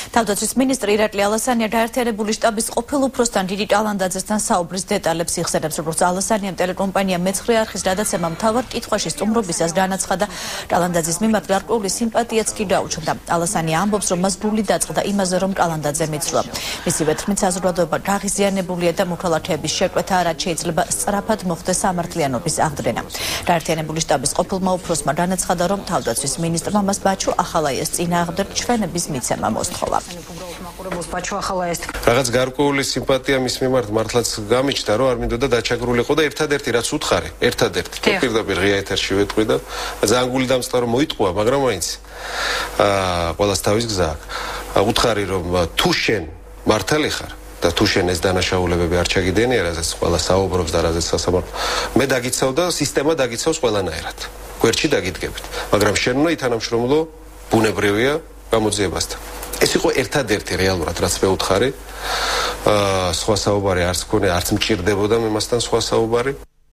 თავდაცვის მინისტრი ირაკლი ალასანია გაერთიანებული შტაბის ყოფილ უფროსთან დიდი ტალანდაძესთან საუბრის დეტალებს იხსენებს, როგორც ალასანიამ ტელეკომპანია მეცხრე არხის გადაცემამ მთავარ კითხვაში სტუმრობისას განაცხადა, ტალანდაძის მიმართ გარკვეული სიმპათიაც კი გაუჩნდა. ალასანია ამბობს, რომ მას გული დაწყდა იმაზე, რომ ტალანდაძე მიცვლა. მისივე თქმით, საზოგადოება გაღიზიანებულია და მოქალაქეების შეკვეთა რაც შეიძლება სწრაფად მოხდეს სამართლიანობის აღდგენა. გაერთიანებული შტაბის ყოფილმა უფროსმა განაცხადა, რომ თავდაცვის მინისტრმა მას ბაჩუ ახალაიას წინააღმდეგ ჩვენების მიცემა მოსთხოვა. რაღაც გარკვეული სიმპათია მის მიმართ მართლაც გამიჩნდა, რომ არ მინდოდა დაჩაგრულიყო და ერთადერთი რაც უთხარი, ერთადერთი პირდაპირ ღია ეთერში ვეთქვი და ძალიან გული დამწყდა რომ მოიტყუა, მაგრამ მაინც ყველას თავის გზა აქვს. უთხარი რომ თუ შენ მართალი ხარ და თუ შენ ეს დანაშაულებები არ ჩაგიდენია, რაზეც ყველა საუბრობს და რაზეც სასამართლო, მე დაგიცავ და სისტემა დაგიცავს ყველანაირად. გვერდში დაგიდგებით, მაგრამ შენ უნდა ითანამშრომლო ბუნებრივია გამოძიებასთან. ეს იყო ერთადერთი რეალურად რაც მე ვუთხარი. სხვა საუბარი არც მჭირდებოდა მე მასთან სხვა საუბარი.